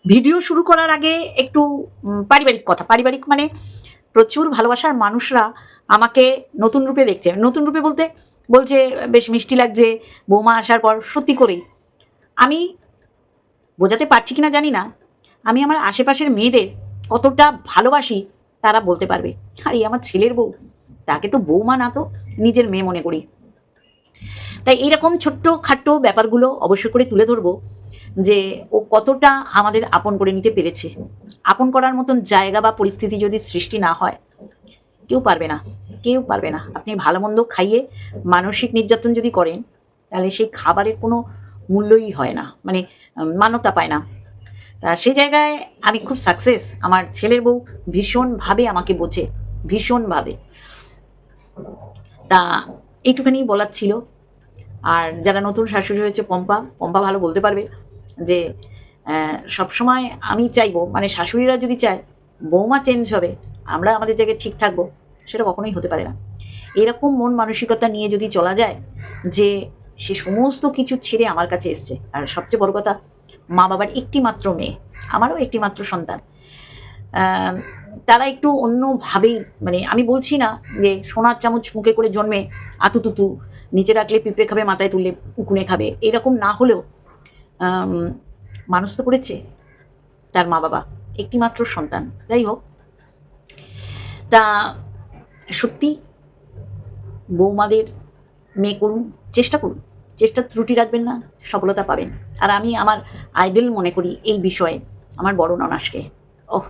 Video শুরু করার আগে একটু পারিবারিক কথা। পারিবারিক মানে প্রচুর ভালোবাসার মানুষরা আমাকে নতুন রূপে দেখছে। নতুন রূপে বলতে বলছে, "বেশ মিষ্টি লাগছে বৌমা আসার পর।" সত্যি করেই। আমি বোঝাতে পারছি কিনা জানি না। আমি আমার আশেপাশের মেয়েদের কতটা ভালোবাসি তারা বলতে পারবে। আর এই আমার ছেলের বউ, তাকে তো বৌমা না তো নিজের মেয়ে মনে করি। তাই এইরকম ছোট্ট-খাট্ট ব্যাপারগুলো অবশ্য করে তুলে ধরবো যে ও কতটা আমাদের আপন করে নিতে পেরেছে। আপন করার মতন জায়গা বা পরিস্থিতি যদি সৃষ্টি না হয়, কেউ পারবে না, কেউ পারবে না। আপনি ভালো-মন্দ খাইয়ে মানসিক নির্যাতন যদি করেন, তাহলে সেই খাবারের কোনো মূল্যই হয় না। মানে মান্যতা পায় না। তা সেই জায়গায় আমি খুব সাকসেস। আমার ছেলের বউ ভীষণভাবে আমাকে বোঝে, ভীষণভাবে। তা এইটুখানি বলার ছিল। আর যারা নতুন শাশুড়ি হয়েছে পম্পা, পম্পা ভালো বলতে পারবে যে সবসময় আমি চাইবো মানে শাশুড়িরা যদি চায় বৌমা চেঞ্জ হবে, আমরা আমাদের জায়গায় ঠিক থাকবো, সেটা কখনোই হতে পারে না। এরকম মন মানসিকতা নিয়ে যদি চলা যায় যে সে সমস্ত কিছু ছেড়ে আমার কাছে এসছে। আর সবচেয়ে বড় কথা মা-বাবার একটি মাত্র মেয়ে, আমারও একটি মাত্র সন্তান। আ তারা একটু অন্যভাবেই মানে আমি বলছি না যে সোনার চামচ মুখে করে জন্মে আতুতুতু, নিচে রাখলে পিঁপড়ে খাবে, মাথায় তুললে উকুনে খাবে। এরকম না হলেও আম মানুষ তো করেছে তার মা-বাবা। একটি মাত্র সন্তান। যাই হোক, তা সত্যি বৌমাদের মেয়ে করুন, চেষ্টা করুন। চেষ্টার ত্রুটি রাখবেন না, সফলতা পাবেন। আর আমি আমার আইডল মনে করি এই বিষয়ে আমার বড় ননাসকে। ওহ!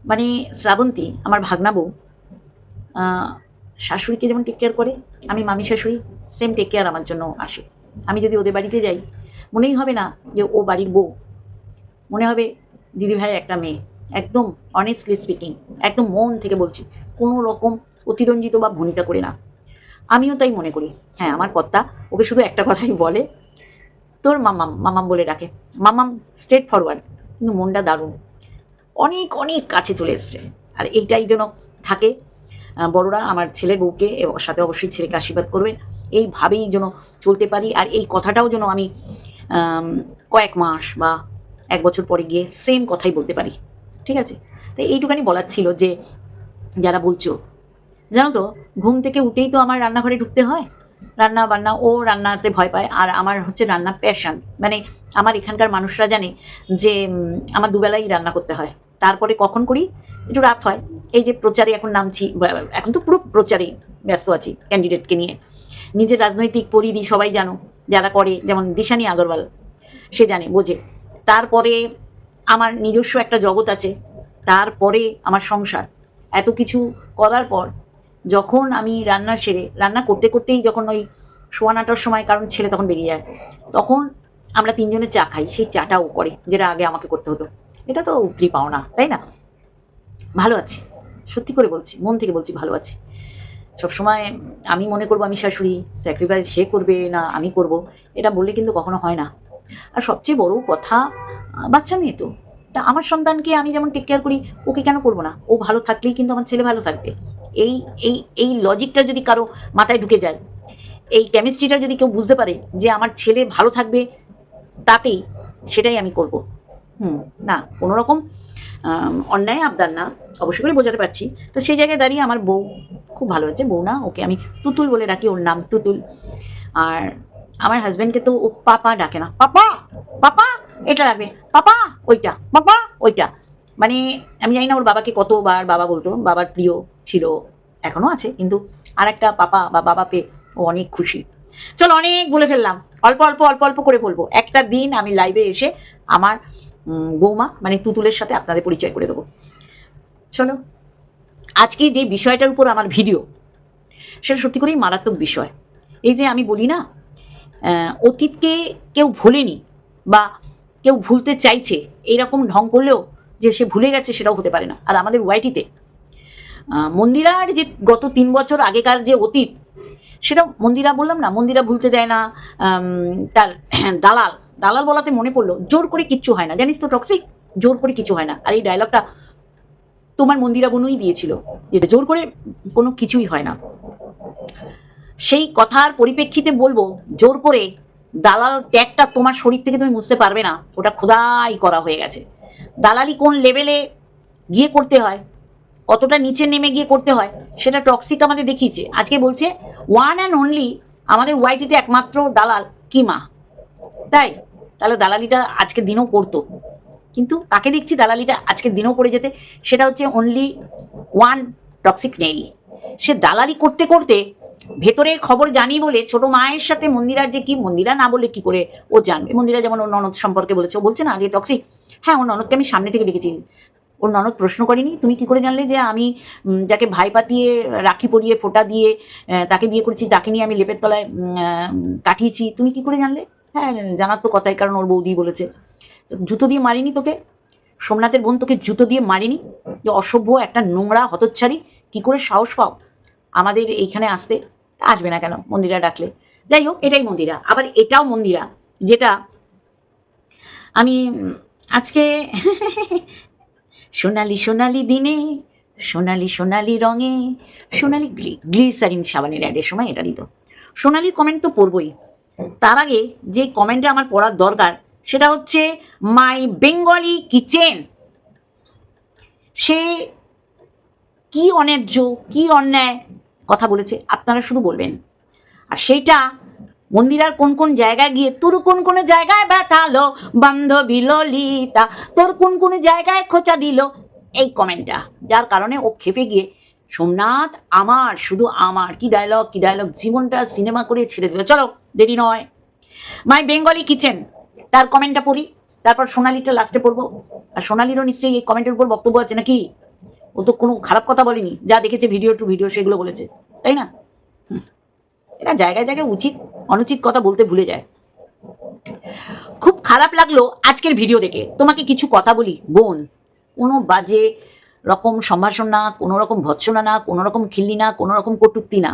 মানে শ্রাবন্তী আমার ভাগনা বউ আ শাশুড়িকে যেমন টেক কেয়ার করে, আমি মামি শাশুড়ি সেম টেক কেয়ার আমার জন্য আসে। আমি যদি ওদের বাড়িতে যাই, মনেই হবে না যে ও বাড়ির বউ। মনে হবে দিদিভাইয়ের একটা মেয়ে। একদম honestly speaking একদম মন থেকে বলছি। কোনো রকম অতিরঞ্জিত বা ভনিতা করে না। আমিও তাই মনে করি। হ্যাঁ, আমার কর্তা ওকে শুধু একটা কথাই বলে, "তোর মাম্মাম", মাম্মাম বলে ডাকে। মাম্মাম straight forward কিন্তু মনটা দারুণ। অনেক, অনেক কাছে চলে এসছে। আর এইটাই যেন থাকে। বড়রা আমার ছেলের বউকে সাথে অবশ্যই ছেলেকে আশীর্বাদ করবেন। এইভাবেই যেন চলতে পারি। আর এই কথাটাও যেন আমি আম কয়েক মাস বা ১ বছর পরে গিয়ে সেম কথাই বলতে পারি। ঠিক আছে? তো এইটুখানি বলার ছিল যে, যারা বলছো, জানো তো ঘুম থেকে উঠেই তো আমার রান্নাঘরে ঢুকতে হয়। রান্না-বান্না ও রান্নাতে ভয় পায়। আর আমার হচ্ছে রান্না প্যাশন। মানে আমার এখানকার মানুষরা জানে যে আমার দুবেলাই রান্না করতে হয়। তারপরে কখন করি? একটু রাত হয়। এই যে প্রচারে এখন নামছি, এখন তো পুরো প্রচারেই ব্যস্ত আছি ক্যান্ডিডেটকে নিয়ে। নিজের রাজনৈতিক পরিধি সবাই জানো, যারা করে যেমন দিশানি আগরওয়াল, সে জানে, বোঝে। তারপরে আমার নিজস্ব একটা জগৎ আছে। তারপরে আমার সংসার। এত কিছু করার পর যখন আমি রান্না সেরে, রান্না করতে, করতেই যখন ওই ৯:৩০ সময় কারণ ছেলে তখন বেরিয়ে যায়, তখন আমরা ৩ জনে চা খাই। সেই চাটা ও করে, যেটা আগে আমাকে করতে হতো। এটা তো উপরি পাওনা, তাই না? ভালো আছি। সত্যি করে বলছি, মন থেকে বলছি ভালো আছি। সবসময় আমি মনে করব আমি শাশুড়ি, স্যাক্রিফাইস সে করবে না আমি করব, এটা বললে কিন্তু কখনো হয় না। আর সবচেয়ে বড় কথা বাচ্চা মেয়ে তো। তা আমার সন্তানকে আমি যেমন টেক কেয়ার করি, ওকে কেন করব না? ও ভালো থাকলেই কিন্তু আমার ছেলে ভালো থাকবে। এই এই লজিকটা যদি কারো মাথায় ঢুকে যায়, এই কেমিস্ট্রিটা যদি কেউ বুঝতে পারে যে আমার ছেলে ভালো থাকবে তাতেই, সেটাই আমি করব। না কোনো রকম অন্যায় আবদার না। অবশ্য করে বোঝাতে পারছি। তো সেই জায়গায় দাঁড়িয়ে আমার বউ খুব ভালো হচ্ছে। বউ না, ওকে আমি তুতুল বলে ডাকি, ওর নাম তুতুল। আর আমার হাসব্যান্ডকে তো ও পাপা ডাকে না। "পাপা, পাপা এটা লাগবে। পাপা ওইটা, পাপা ওইটা।" মানে আমি জানি না ওর বাবাকে কতবার বাবা বলতো। বাবার প্রিয় ছিল, এখনো আছে। কিন্তু আরেকটা পাপা বা বাবা পেয়ে ও অনেক খুশি। চলো অনেক বলে ফেললাম। অল্প করে বলবো। একটা দিন আমি লাইভে এসে আমার বৌমা মানে তুতুলের সাথে আপনাদের পরিচয় করে দেবো। চলো, আজকে যে বিষয়টার উপর আমার ভিডিও, সেটা সত্যি করেই মারাত্মক বিষয়। এই যে আমি বলি না, অতীতকে কেউ ভোলেনি বা কেউ ভুলতে চাইছে, এইরকম ঢং করলেও যে সে ভুলে গেছে সেটাও হতে পারে না। আর আমাদের ওয়াইটিতে মন্দিরার যে গত ৩ বছর আগেকার যে অতীত, সেটা মন্দিরা বললাম না, মন্দিরা ভুলতে দেয় না। তার দালাল, দালাল বলাতে মনে পড়লো, জোর করে কিচ্ছু হয় না। জানিস তো টক্সিক? জোর করে কিছু হয় না। আর এই ডায়লগটা তোমার মন্দিরা বোনই দিয়েছিল, যে জোর করে কোনো কিছুই হয় না। সেই কথার পরিপ্রেক্ষিতে বলবো, জোর করে দালাল ট্যাগটা তোমার শরীর থেকে তুমি মুছতে পারবে না। ওটা খোদাই করা হয়ে গেছে। দালালি কোন লেভেলে গিয়ে করতে হয়, কতটা নিচে নেমে গিয়ে করতে হয়, সেটা টক্সিক আমাদের দেখিয়েছে। আজকে বলছে ওয়ান অ্যান্ড অনলি আমাদের ওয়াইটিতে একমাত্র দালাল কিমা, তাই তাহলে দালালিটা আজকের দিনেও করতো, কিন্তু তাকে দেখছি দালালিটা আজকের দিনেও করে যেতে। সেটা হচ্ছে অনলি ওয়ান টক্সিক নেই। সে দালালি করতে করতে ভেতরের খবর জানি বলে ছোট মায়ের সাথে মন্দিরার যে কি, মন্দিরা না বলে কি করে ও জানবে? মন্দিরা যেমন ওর ননদ সম্পর্কে বলেছে, ও বলছে না যে টক্সিক। হ্যাঁ, ওর ননদকে আমি সামনে থেকে দেখেছি। ওর ননদ প্রশ্ন করেনি তুমি কি করে জানলে যে আমি যাকে ভাই পাতিয়ে রাখি পরিয়ে ফোঁটা দিয়ে তাকে বিয়ে করেছি, তাকে নিয়ে আমি লেপের তলায় কাটিয়েছি, তুমি কি করে জানলে? হ্যাঁ, জানার তো কথাই, কারণ ওর বৌদি বলেছে। জুতো দিয়ে মারিনি তোকে? সোমনাথের বোন তোকে জুতো দিয়ে মারিনি? যে অসভ্য একটা নোংরা হতচ্ছাড়ি, কি করে সাহস পাও আমাদের এইখানে আসতে? আসবে না কেন মন্দিরা ডাকলে? যাই হোক, এটাই মন্দিরা। আবার এটাও মন্দিরা যেটা আমি আজকে সোনালি সোনালি দিনে সোনালি সোনালি রঙে সোনালি গ্লিসারিন সাবানের অ্যাডের সময় এটা দিত। সোনালির কমেন্ট তো পড়বই, তার আগে যে কমেন্টটা আমার পড়ার দরকার সেটা হচ্ছে মাই বেঙ্গলি কিচেন। সে কি অন্যায্য কি অন্যায় কথা বলেছে আপনারা শুধু বলবেন। আর সেইটা মন্দিরার কোন কোন জায়গায় গিয়ে তোর কোন কোন জায়গায় ব্যথালো বান্ধবী ললিতা, তোর কোন কোন জায়গায় খোঁচা দিল, এই কমেন্টটা, যার কারণে ও খেপে গিয়ে সোমনাথ আমার শুধু আমার, কি ডায়লগ কি ডায়লগ, জীবনটা সিনেমা করে ছেড়ে দিল। চলো দেরি নয়, মাই বেঙ্গলি কিচেন তার কমেন্টটা পড়ি, তারপর সোনালিটা লাস্টে পড়বো। আর সোনালিরও নিশ্চয়ই এই কমেন্টের উপর বক্তব্য আছে নাকি? ও তো কোনো খারাপ কথা বলেনি, যা দেখেছে ভিডিও টু ভিডিও সেগুলো বলেছে, তাই না? এরা জায়গায় জায়গায় উচিত অনুচিত কথা বলতে ভুলে যায়। খুব খারাপ লাগলো আজকের ভিডিও দেখে। তোমাকে কিছু কথা বলি বোন, কোনো বাজে রকম সম্ভাষণ না, কোনো রকম ভৎসনা না, কোনো রকম খিল্লি না, কোনো রকম কটূক্তি না।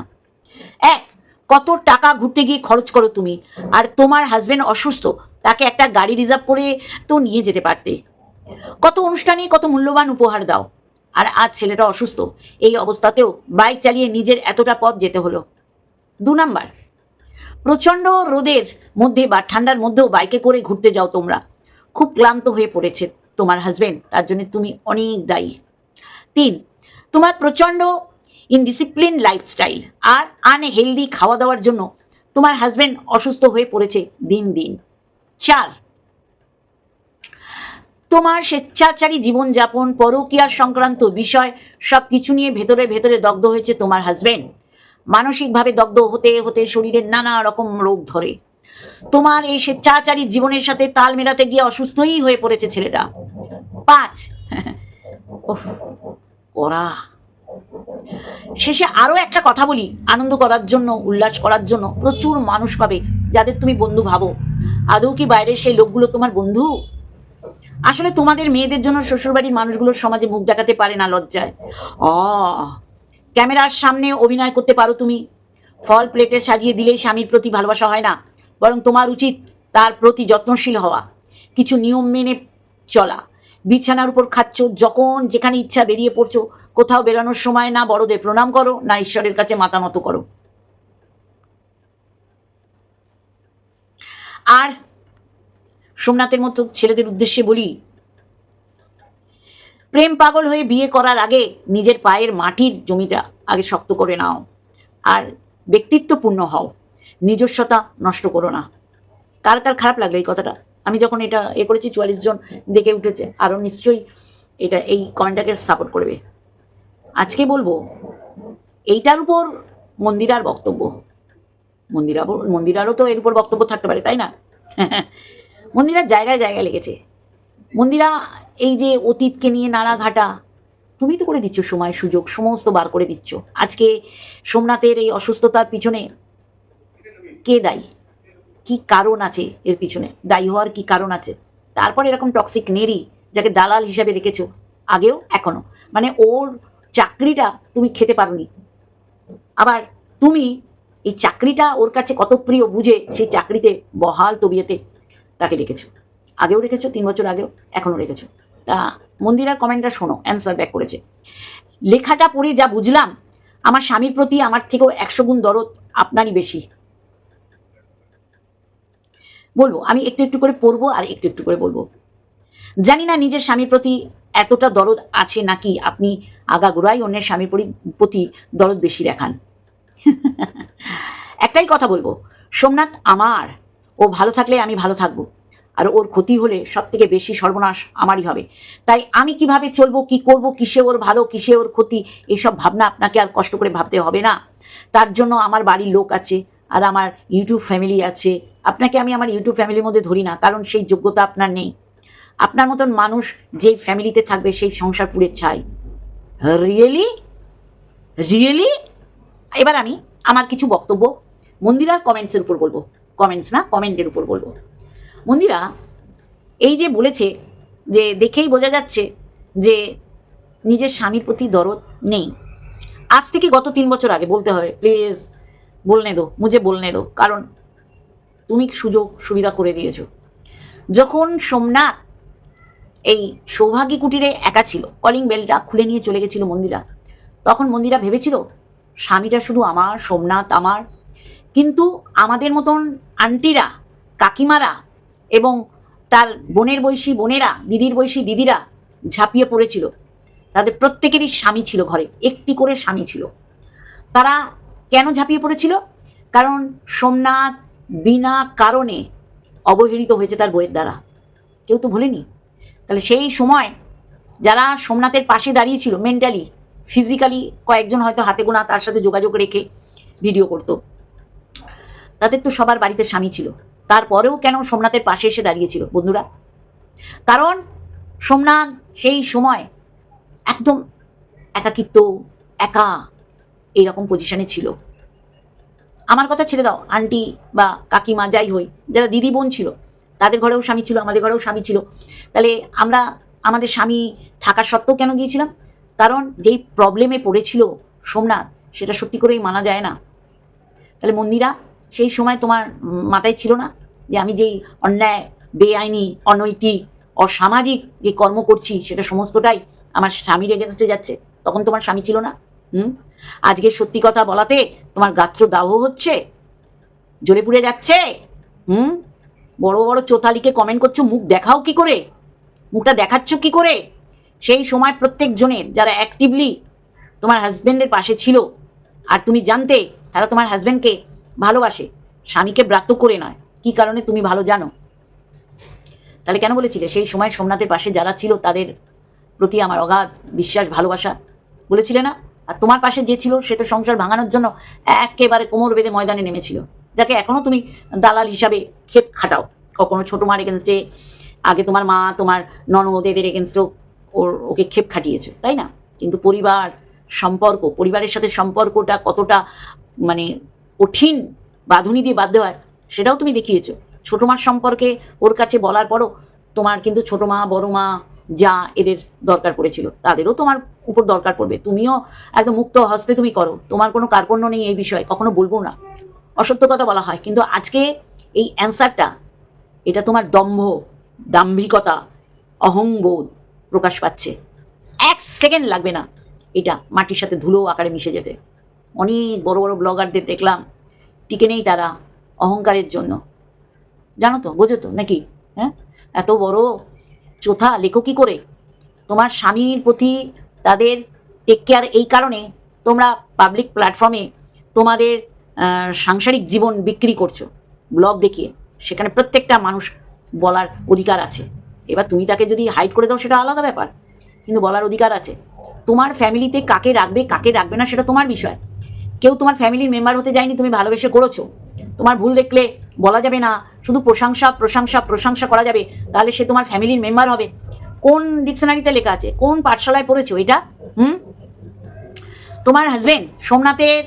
এক, কত টাকা ঘুরতে গিয়ে খরচ করো তুমি, আর তোমার হাজবেন্ড অসুস্থ, তাকে একটা গাড়ি রিজার্ভ করে তো নিয়ে যেতে পারতে। কত অনুষ্ঠানে কত মূল্যবান উপহার দাও, আর আজ ছেলেটা অসুস্থ, এই অবস্থাতেও বাইক চালিয়ে নিজের এতটা পথ যেতে হলো। 2 নাম্বার, প্রচণ্ড রোদের মধ্যে বা ঠান্ডার মধ্যেও বাইকে করে ঘুরতে যাও তোমরা, খুব ক্লান্ত হয়ে পড়েছে তোমার হাজবেন্ড, তার জন্য তুমি অনেক দায়ী। 3, তোমার প্রচণ্ড ইনডিসিপ্লিন লাইফস্টাইল আর আনহেলদি খাওয়া দাওয়ার জন্য তোমার হাজবেন্ড অসুস্থ হয়ে পড়েছে দিন দিন। 4, তোমার স্বেচ্ছাচারী জীবনযাপন, পরকীয়ার সংক্রান্ত বিষয় সব কিছু নিয়ে ভেতরে ভেতরে দগ্ধ হয়েছে তোমার হাজবেন্ড। মানসিকভাবে দগ্ধ হতে হতে শরীরের নানা রকম রোগ ধরে। তোমার এই স্বেচ্ছাচারী জীবনের সাথে তাল মেলাতে গিয়ে অসুস্থই হয়ে পড়েছে ছেলেটা। 5, ওরা শেষে আরো একটা কথা বলি, আনন্দ করার জন্য উল্লাস করার জন্য প্রচুর মানুষ পাবে যাদের তুমি বন্ধু ভাবো। আদৌ কি বাইরের সেই লোকগুলো তোমার বন্ধু? আসলে তোমাদের মেয়েদের জন্য শ্বশুরবাড়ির মানুষগুলোর সমাজে মুখ দেখাতে পারে না লজ্জায়। ক্যামেরার সামনে অভিনয় করতে পারো তুমি, ফল প্লেটে সাজিয়ে দিলেই স্বামীর প্রতি ভালোবাসা হয় না, বরং তোমার উচিত তার প্রতি যত্নশীল হওয়া, কিছু নিয়ম মেনে চলা। বিছানার উপর খাচ্ছ, যখন যেখানে ইচ্ছা বেরিয়ে পড়ছো, কোথাও বেরোনোর সময় না বড়দের প্রণাম করো না ঈশ্বরের কাছে মাথা নত করো। আর সোমনাথের মতো ছেলেদের উদ্দেশ্যে বলি, প্রেম পাগল হয়ে বিয়ে করার আগে নিজের পায়ের মাটির জমিটা আগে শক্ত করে নাও, আর ব্যক্তিত্বপূর্ণ হও, নিজস্বতা নষ্ট করো না। কার কার খারাপ লাগলো এই কথাটা? আমি যখন এটা করেছি 44 জন দেখে উঠেছে, আরও নিশ্চয়ই এটা এই কমেন্টটাকে সাপোর্ট করবে। আজকে বলবো এইটার উপর মন্দিরার বক্তব্য, মন্দিরারও তো এর উপর বক্তব্য থাকতে পারে, তাই না? মন্দিরার জায়গায় জায়গায় লেগেছে। মন্দিরা এই যে অতীতকে নিয়ে নাড়াঘাটা, তুমি তো করে দিচ্ছ, সময় সুযোগ সমস্ত বার করে দিচ্ছ। আজকে সোমনাথের এই অসুস্থতার পিছনে কে দায়ী, কি কারণ আছে এর পিছনে, দায়ী হওয়ার কি কারণ আছে? তারপর এরকম টক্সিক নেরি যাকে দালাল হিসাবে রেখেছো আগেও এখনো, মানে ওর চাকরিটা তুমি খেতে পারোনি, আবার তুমি এই চাকরিটা ওর কাছে কত প্রিয় বুঝে সেই চাকরিতে বহাল তবিয়েতে তাকে রেখেছো, আগেও রেখেছো, 3 বছর আগেও, এখনও রেখেছো। তা মন্দিরার কমেন্টটা শোনো, অ্যান্সার ব্যাক করেছে। লেখাটা পড়ে যা বুঝলাম, আমার স্বামীর প্রতি আমার থেকেও 100 গুণ দরদ আপনারই বেশি। বলবো আমি একটু একটু করে পড়বো আর একটু একটু করে বলবো। জানি না নিজের স্বামীর প্রতি এতটা দরদ আছে নাকি আপনি আগাগোড়াই অন্যের স্বামীর প্রতি দরদ বেশি দেখান। একটাই কথা বলবো, সোমনাথ আমার, ও ভালো থাকলে আমি ভালো থাকবো, আর ওর ক্ষতি হলে সব থেকে বেশি সর্বনাশ আমারই হবে। তাই আমি কিভাবে চলবো, কি করব, কিসে ওর ভালো কিসে ওর ক্ষতি, এসব ভাবনা আপনাকে আর কষ্ট করে ভাবতে হবে না। তার জন্য আমার বাড়ির লোক আছে, আর আমার ইউটিউব ফ্যামিলি আছে। আপনাকে আমি আমার ইউটিউব ফ্যামিলির মধ্যে ধরি না, কারণ সেই যোগ্যতা আপনার নেই। আপনার মতন মানুষ যেই ফ্যামিলিতে থাকবে সেই সংসার পুড়ে ছাই। Really really. এবার আমি আমার কিছু বক্তব্য মন্দিরার কমেন্টসের উপর বলবো, কমেন্টস না, কমেন্টের উপর বলবো। মন্দিরা এই যে বলেছে যে দেখেই বোঝা যাচ্ছে যে নিজের স্বামীর প্রতি দরদ নেই। আজ থেকে গত 3 বছর আগে বলতে হবে, প্লিজ বলনে দো, মুঝে বলনে দো, কারণ তুমি সুযোগ সুবিধা করে দিয়েছো। যখন সোমনাথ এই সৌভাগী কুটিরে একা ছিল, কলিং বেলটা খুলে নিয়ে চলে গেছিল মন্দিরা, তখন মন্দিরা ভেবেছিল স্বামীটা শুধু আমার, সোমনাথ আমার। কিন্তু আমাদের মতন আন্টিরা, কাকিমারা এবং তার বোনের বয়সী বোনেরা, দিদির বয়সী দিদিরা ঝাঁপিয়ে পড়েছিল। তাদের প্রত্যেকেরই স্বামী ছিল, ঘরে একটি করে স্বামী ছিল। তারা কেন ঝাঁপিয়ে পড়েছিল? কারণ সোমনাথ বিনা কারণে অবহেলিত হয়েছে তার বইয়ের দ্বারা। কেউ তো ভোলেনি। তাহলে সেই সময় যারা সোমনাথের পাশে দাঁড়িয়েছিল মেন্টালি, ফিজিক্যালি কয়েকজন হয়তো হাতে গোনা তার সাথে যোগাযোগ রেখে ভিডিও করতো, তাদের তো সবার বাড়িতে স্বামী ছিল। তারপরেও কেন সোমনাথের পাশে এসে দাঁড়িয়েছিল বন্ধুরা? কারণ সোমনাথ সেই সময় একদম একাকিত্ব, একা এইরকম পজিশনে ছিল। আমার কথা ছেড়ে দাও, আন্টি বা কাকিমা যাই হই, যারা দিদি বোন ছিল তাদের ঘরেও স্বামী ছিল, আমাদের ঘরেও স্বামী ছিল। তাহলে আমরা আমাদের স্বামী থাকার সত্ত্বেও কেন গিয়েছিলাম? কারণ যেই প্রবলেমে পড়েছিল সোমনাথ, সেটা সত্যি করেই মানা যায় না। তাহলে মন্দিরা সেই সময় তোমার মাথায় ছিল না যে আমি যেই অন্যায়, বেআইনি, অনৈতিক, অসামাজিক যে কর্ম করছি সেটা সমস্তটাই আমার স্বামীর এগেনস্টে যাচ্ছে? তখন তোমার স্বামী ছিল না? আজকে সত্যি কথা বলাতে তোমার গাত্র দাহ হচ্ছে, জ্বলে পুড়ে যাচ্ছে। বড় বড় চোতালিকে কমেন্ট করছো, মুখ দেখাও কি করে, মুখটা দেখাচ্ছ কি করে? সেই সময় প্রত্যেক জনের যারা অ্যাক্টিভলি তোমার হাজব্যান্ডের পাশে ছিল, আর তুমি জানতে তারা তোমার হাজব্যান্ডকে ভালোবাসে, স্বামীকে ব্রাত্য করে নয়, কি কারণে তুমি ভালো জানো। তাহলে কেন বলেছিলে সেই সময় সোমনাথের পাশে যারা ছিল তাদের প্রতি আমার অগাধ বিশ্বাস, ভালোবাসা? বলেছিলে না? আর তোমার পাশে যে ছিল সে তো সংসার ভাঙানোর জন্য একেবারে কোমর বেঁধে ময়দানে নেমেছিল, যাকে এখনো তুমি দালাল হিসাবে ক্ষেপ খাটাও। কখনো ছোটো মার এগেনস্টে, আগে তোমার মা, তোমার ননদ, এদের এগেনস্টেও ওকে ক্ষেপ খাটিয়েছো, তাই না? কিন্তু পরিবার, সম্পর্ক, পরিবারের সাথে সম্পর্কটা কতটা মানে কঠিন বাঁধুনি দিয়ে বাঁধতে হয় সেটাও তুমি দেখিয়েছো। ছোটো মার সম্পর্কে ওর কাছে বলার পরও তোমার কিন্তু ছোটো মা, বড় মা, যা এদের দরকার পড়েছিল, তাদেরও তোমার উপর দরকার পড়বে। তুমিও একদম মুক্ত হস্তে তুমি করো, তোমার কোনো কার্পণ্য নেই এই বিষয়ে, কখনো বলবো না, অসত্য কথা বলা হয়। কিন্তু আজকে এই অ্যান্সারটা, এটা তোমার দম্ভ, দাম্ভিকতা, অহংবোধ প্রকাশ পাচ্ছে। 1 সেকেন্ড লাগবে না এটা মাটির সাথে ধুলো আকারে মিশে যেতে। অনেক বড় বড় ব্লগারদের দেখলাম, টিকে নেই তারা অহংকারের জন্য। জানো তো, বোঝো তো নাকি? হ্যাঁ, এত বড় চোথা লেখো কি করে? তোমার স্বামীর প্রতি তাদের টেক কেয়ার, এই কারণে তোমরা পাবলিক প্ল্যাটফর্মে তোমাদের সাংসারিক জীবন বিক্রি করছো ব্লগ দেখিয়ে। সেখানে প্রত্যেকটা মানুষ বলার অধিকার আছে। এবার তুমি তাকে যদি হাইড করে দাও সেটা আলাদা ব্যাপার, কিন্তু বলার অধিকার আছে। তোমার ফ্যামিলিতে কাকে রাখবে কাকে রাখবে না সেটা তোমার বিষয়। কেউ তোমার ফ্যামিলির মেম্বার হতে যায়নি, তুমি ভালোবেসে করেছো। তোমার ভুল দেখলে বলা যাবে না, শুধু প্রশংসা প্রশংসা প্রশংসা করা যাবে, তাহলে সে তোমার ফ্যামিলির মেম্বার হবে? কোন ডিকশনারিতে লেখা আছে, কোন পাঠশালায় পড়েছো এটা? তোমার হাজবেন্ড সোমনাথের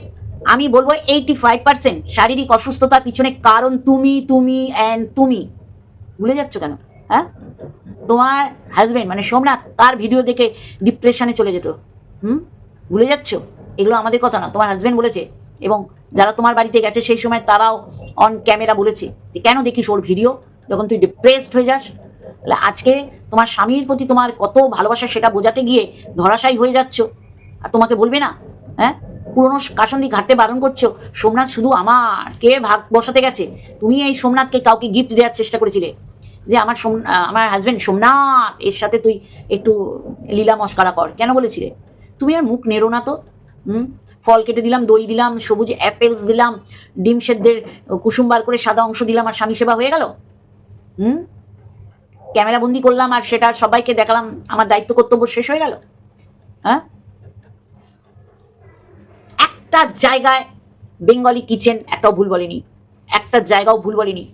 আমি বলবো 85% শারীরিক অসুস্থতার পিছনে কারণ তুমি, তুমি অ্যান্ড তুমি। ভুলে যাচ্ছ কেন? হ্যাঁ, তোমার হাজবেন্ড মানে সোমনাথ তার ভিডিও দেখে ডিপ্রেশনে চলে যেত। ভুলে যাচ্ছ? এগুলো আমাদের কথা না, তোমার হাজবেন্ড বলেছে। এবং যারা তোমার বাড়িতে গেছে সেই সময় তারাও অন ক্যামেরা বলেছে যে কেন দেখিস ওর ভিডিও যখন তুই ডিপ্রেসড হয়ে যাস। তাহলে আজকে তোমার স্বামীর প্রতি তোমার কত ভালোবাসা সেটা বোঝাতে গিয়ে ধরাশায়ী হয়ে যাচ্ছ, আর তোমাকে বলবে না? হ্যাঁ, পুরনো কাসন্দি ঘাটতে বারণ করছো, সোমনাথ শুধু আমার, কে ভাগ বসাতে গেছে? তুমি এই সোমনাথকে কাউকে গিফট দেওয়ার চেষ্টা করেছিলে, যে আমার হাজব্যান্ড সোমনাথ এর সাথে তুই একটু লীলা মস্করা কর, কেন বলেছিলে? তুমি আর মুখ নেড়ো না তো। ফল কেটে দিলাম, দই দিলাম, সবুজ অ্যাপেলস দিলাম, ডিম সেদ্ধের কুসুম বার করে সাদা অংশ দিলাম, আর স্বামী সেবা হয়ে গেল। ক্যামেরা বন্দি করলাম আর সেটা সবাইকে দেখালাম, আমার দায়িত্ব কর্তব্য শেষ হয়ে গেল? হ্যাঁ, একটা জায়গায় বেঙ্গলি কিচেন একটাও ভুল বলেনি, একটা জায়গাও ভুল বলেনি।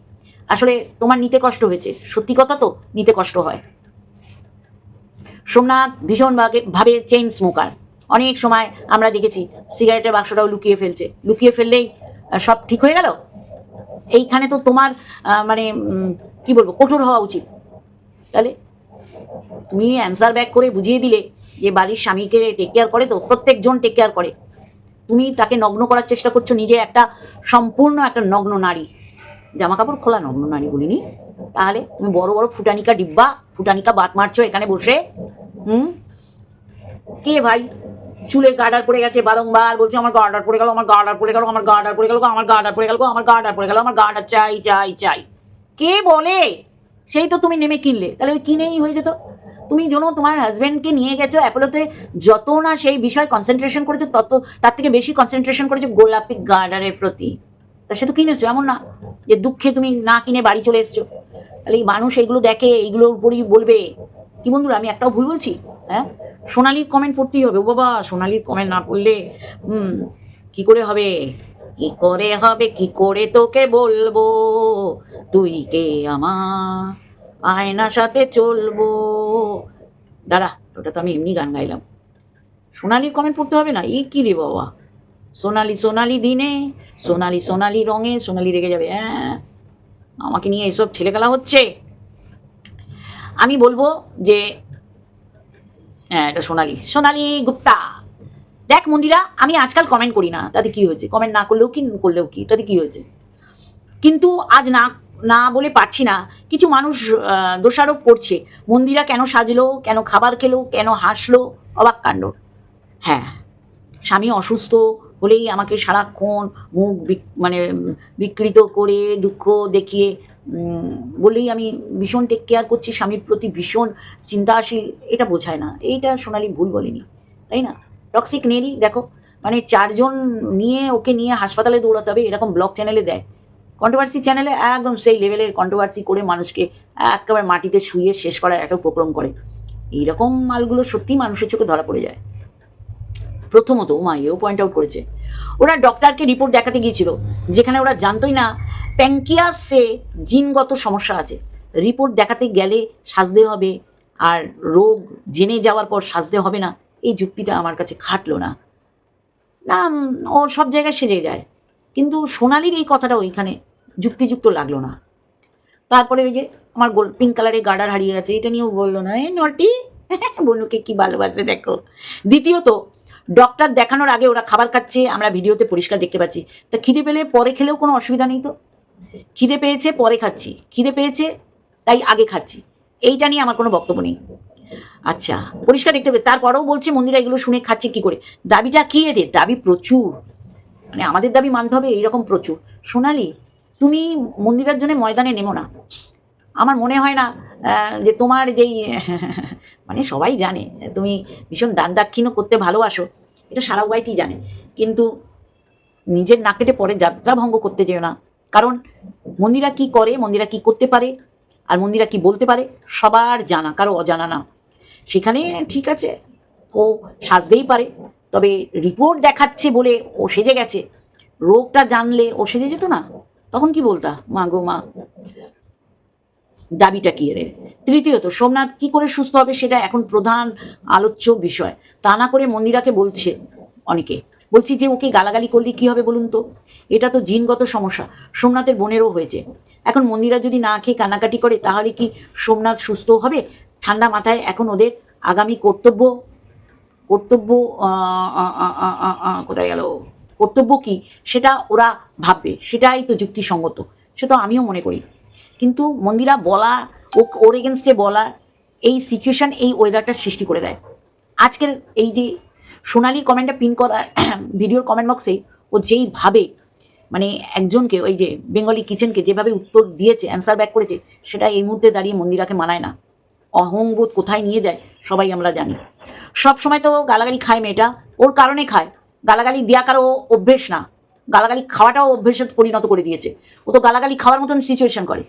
আসলে তোমার নিতে কষ্ট হয়েছে, সত্যি কথা তো, নিতে কষ্ট হয়। সোমনাথ ভীষণ ভাবে চেইন স্মোকার, অনেক সময় আমরা দেখেছি সিগারেটের বাক্সটাও লুকিয়ে ফেলছে, লুকিয়ে ফেললেই সব ঠিক হয়ে গেল। এইখানে তো তোমার মানে কি বলবো, কঠোর হওয়া উচিত। তাহলে তুমি অ্যান্সার ব্যাক করে বুঝিয়ে দিলে যে বাড়ির স্বামীকে টেক কেয়ার করে, তো প্রত্যেকজন টেক কেয়ার করে, তুমি তাকে নগ্ন করার চেষ্টা করছো, নিজে একটা সম্পূর্ণ একটা নগ্ন নারী, জামা কাপড় খোলা নগ্ন নারী বলিনি। তাহলে তুমি বড় বড় ফুটানিকা ডিব্বা, ফুটানিকা বাত মারছো এখানে বসে। কে ভাই চুলের গার্ডার পড়ে গেছে, বারংবার বলছে আমার গার্ডার পড়ে গেল, আমার গার্ডার পড়ে গেল, আমার গার্ডার পড়ে গেল, আমার গার্ডার পড়ে গেল, আমার গার্ডার পড়ে গেল, আমার গার্ডার চাই চাই চাই। কে বলে? সেই তো তুমি নেমে কিনলে, তাহলে ওই কিনেই হয়ে যেত। তুমি যেন তোমার হাজব্যান্ডকে নিয়ে গেছো অ্যাপোলোতে, যত না সেই বিষয় কনসেন্ট্রেশন করেছো, তত তার থেকে বেশি কনসেন্ট্রেশন করেছো গোলাপি গার্ডারের প্রতি। তা সে তো কিনেছো, এমন না যে দুঃখে তুমি না কিনে বাড়ি চলে এসছো। তাহলে এই মানুষ এইগুলো দেখে, এইগুলোর উপরই বলবে। কি বন্ধুরা, আমি একটাও ভুল বলছি? হ্যাঁ, সোনালির কমেন্ট পড়তেই হবে। ও বাবা, সোনালির কমেন্ট না পড়লে কি করে হবে, কি করে হবে, কি করে তোকে বলবো তুই কে আমার, আয়নার সাথে চলবো। দাঁড়া, ওটা তো আমি এমনি গান গাইলাম, সোনালির কমেন্ট পড়তে হবে না? এই কি রে বাবা, সোনালি সোনালি দিনে, সোনালি সোনালি রঙে, সোনালি রেগে যাবে। হ্যাঁ, আমাকে নিয়ে এসব ছেলেখেলা হচ্ছে। আমি বলবো যে হ্যাঁ, এটা সোনালি, সোনালি গুপ্তা। দেখ মন্দিরা, আমি আজকাল কমেন্ট করি না, তাতে কি হয়েছে? কমেন্ট না করলেও কি, করলেও কি, তাতে কি হয়েছে? কিন্তু আজ না না বলে পারছি না, কিছু মানুষ দোষারোপ করছে, মন্দিরা কেন সাজলো, কেন খাবার খেলো, কেন হাসলো, অবাক কাণ্ড। হ্যাঁ, স্বামী অসুস্থ হলেই আমাকে সারাক্ষণ মুখ মানে বিকৃত করে দুঃখ দেখিয়ে বলেই আমি ভীষণ টেক কেয়ার করছি, স্বামীর প্রতি ভীষণ চিন্তাশীল, এটা বোঝায় না। এইটা সোনালি ভুল বলেনি, তাই না? টক্সিক নেরি দেখো, মানে 4 জন নিয়ে ওকে নিয়ে হাসপাতালে দৌড়াতে হবে, এরকম ব্লগ চ্যানেলে দেয়। কন্ট্রোভার্সি চ্যানেলে একদম সেই লেভেলের কন্ট্রোভার্সি করে মানুষকে একেবারে মাটিতে শুয়ে শেষ করার একটা উপক্রম করে। এইরকম মালগুলো সত্যিই মানুষের চোখে ধরা পড়ে যায়। প্রথমত মা এও পয়েন্ট আউট করেছে, ওরা ডক্টরকে রিপোর্ট দেখাতে গিয়েছিল যেখানে ওরা জানতোই না প্যাঙ্কিয়াসে জিনগত সমস্যা আছে। রিপোর্ট দেখাতে গেলে সাজতে হবে, আর রোগ জেনে যাওয়ার পর সাজতে হবে না, এই যুক্তিটা আমার কাছে খাটলো না। না, ও সব জায়গায় সেজে যায়, কিন্তু সোনালির এই কথাটা ওইখানে যুক্তিযুক্ত লাগলো না। তারপরে ওই যে আমার পিঙ্ক কালারের গার্ডার হারিয়ে গেছে, এটা নিয়েও বললো না, নটি বনুকে কি ভালোবাসে দেখো। দ্বিতীয়ত, ডক্টর দেখানোর আগে ওরা খাবার খাচ্ছে, আমরা ভিডিওতে পরিষ্কার দেখতে পাচ্ছি। তা খিদে পেলে পরে খেলেও কোনো অসুবিধা নেই তো, খিদে পেয়েছে পরে খাচ্ছি, খিদে পেয়েছে তাই আগে খাচ্ছি, এইটা নিয়ে আমার কোনো বক্তব্য নেই। আচ্ছা, পরিষ্কার দেখতে হবে। তারপরেও বলছে মন্দিরা এগুলো শুনে খাচ্ছে কি করে। দাবিটা কি এদের? দাবি প্রচুর, মানে আমাদের দাবি মানতে হবে এইরকম প্রচুর। সোনালি, তুমি মন্দিরের জন্য ময়দানে নেমো না। আমার মনে হয় না যে তোমার যেই মানে সবাই জানে তুমি ভীষণ দান দাক্ষিণ্য করতে ভালোবাসো, এটা সারা ওয়াইটি জানে, কিন্তু নিজের না কেটে পরে যাত্রা ভঙ্গ করতে যেও না। কারণ মন্দিরা কি করে, মন্দিরা কি করতে পারে, আর মন্দিরা কি বলতে পারে সবার জানা, কারো অজানা না। সেখানে ঠিক আছে, ও সাজতেই পারে, তবে রিপোর্ট দেখাচ্ছে বলে ও সেজে গেছে, রোগটা জানলে ও সেজে যেত না, তখন কি বলতা? মা গো মা, দাবিটা কি এর? তৃতীয়ত, সোমনাথ কি করে সুস্থ হবে সেটা এখন প্রধান আলোচ্য বিষয়। তা না করে মন্দিরাকে বলছে অনেকে, বলছি যে ওকে গালাগালি করলে কি হবে বলুন তো? এটা তো জিনগত সমস্যা, সোমনাথের বোনেরও হয়েছে। এখন মন্দিরা যদি না খেয়ে কান্নাকাটি করে তাহলে কি সোমনাথ সুস্থ হবে? ঠান্ডা মাথায় এখন ওদের আগামী কর্তব্য কোথায় গেল, কর্তব্য কি সেটা ওরা ভাববে, সেটাই তো যুক্তিসঙ্গত, সেটা আমিও মনে করি। কিন্তু মন্দিরা বলা, ওর এগেনস্টে বলা, এই সিচুয়েশন এই ওয়েদারটা সৃষ্টি করে দেয়। আজকের এই যে সোনালির কমেন্টটা পিন করা ভিডিওর কমেন্ট বক্সে ও যেইভাবে মানে একজনকে ওই যে বেঙ্গলি কিচেনকে যেভাবে উত্তর দিয়েছে, অ্যান্সার ব্যাক করেছে, সেটা এই মুহূর্তে দাঁড়িয়ে মন্দিরাকে মানায় না। অহংবোধ কোথায় নিয়ে যায় সবাই আমরা জানি। সব সময় তো গালাগালি খায় মেয়েটা, ওর কারণে খায়। গালাগালি দেওয়া কারো অভ্যেস না, গালাগালি খাওয়াটাও অভ্যেসে পরিণত করে দিয়েছে। ও তো গালাগালি খাওয়ার মতন সিচুয়েশন করে।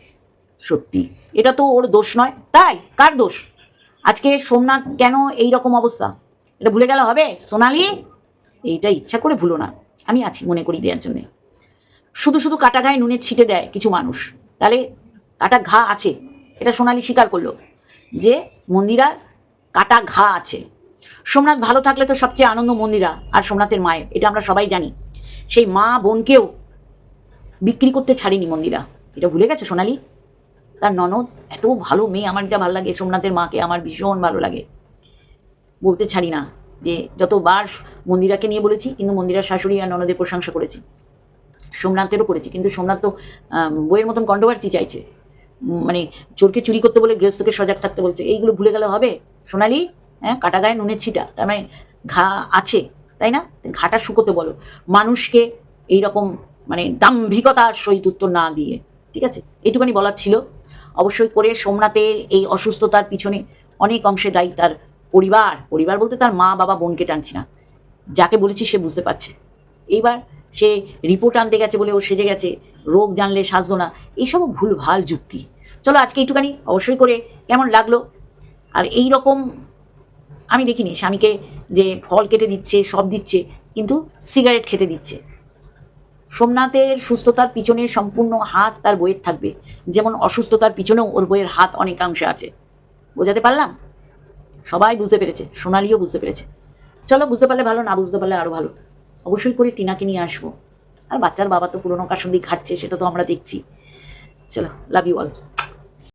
সত্যি এটা তো ওর দোষ নয়, তাই কার দোষ? আজকে সোমনাথ কেন এই রকম অবস্থা, এটা ভুলে গেলে হবে? সোনালি, এইটা ইচ্ছা করে ভুলো না, আমি আছি মনে করি দেওয়ার জন্যে। শুধু শুধু কাটা গায়ে নুনের ছিটে দেয় কিছু মানুষ, তাহলে কাটা ঘা আছে, এটা সোনালি স্বীকার করলো যে মন্দিরার কাটা ঘা আছে। সোমনাথ ভালো থাকলে তো সবচেয়ে আনন্দ মন্দিরা আর সোমনাথের মায়ের, এটা আমরা সবাই জানি। সেই মা বোনকেও বিক্রি করতে ছাড়েনি মন্দিরা, এটা ভুলে গেছে সোনালি? তার ননদ এত ভালো মেয়ে, আমার যা ভালো লাগে সোমনাথের মাকে, আমার ভীষণ ভালো লাগে, বলতে ছাড়ি না যে যতবার মন্দিরাকে নিয়ে বলেছি, কিন্তু মন্দিরার শাশুড়ি আর ননদের প্রশংসা করেছি, সোমনাথেরও করেছি, কিন্তু সোমনাথ তো বইয়ের মতন কন্ট্রোভার্সি চাইছে, মানে চোরকে চুরি করতে বলে গৃহস্থকে সজাগ থাকতে বলছে। এইগুলো ভুলে গেলে হবে সোনালি? হ্যাঁ, কাটা গায়ে নুনের ছিটা, তার মানে ঘা আছে, তাই না? ঘাটা শুকোতে বলো মানুষকে, এইরকম মানে দাম্ভিকতার সহিত উত্তর না দিয়ে। ঠিক আছে, এইটুখানি বলার ছিল। অবশ্যই করে সোমনাথের এই অসুস্থতার পিছনে অনেক অংশে দায়ী তার পরিবার। পরিবার বলতে তার মা বাবা বোনকে টানছি না, যাকে বলেছি সে বুঝতে পারছে। এইবার সে রিপোর্ট আনতে গেছে বলে ও সেজে গেছে, রোগ জানলে সাজতো না, এইসব ভুলভাল যুক্তি। চলো আজকে একটুখানি অবশ্যই করে কেমন লাগলো। আর এই রকম আমি দেখিনি স্বামীকে যে ফল কেটে দিচ্ছে, সব দিচ্ছে, কিন্তু সিগারেট খেতে দিচ্ছে। সোমনাথের সুস্থতার পিছনে সম্পূর্ণ হাত তার বইয়ের থাকবে, যেমন অসুস্থতার পিছনেও ওর বইয়ের হাত অনেকাংশে আছে। বোঝাতে পারলাম? সবাই বুঝতে পেরেছে, সোনালিও বুঝতে পেরেছে। চলো, বুঝতে পারলে ভালো, না বুঝতে পারলে আরও ভালো। অবশ্যই করে টিনাকে নিয়ে আসবো। আর বাচ্চার বাবা তো পুরোনো কাসন্দি ঘাটছে, সেটা তো আমরা দেখছি। চলো, লাভ ইউ অল।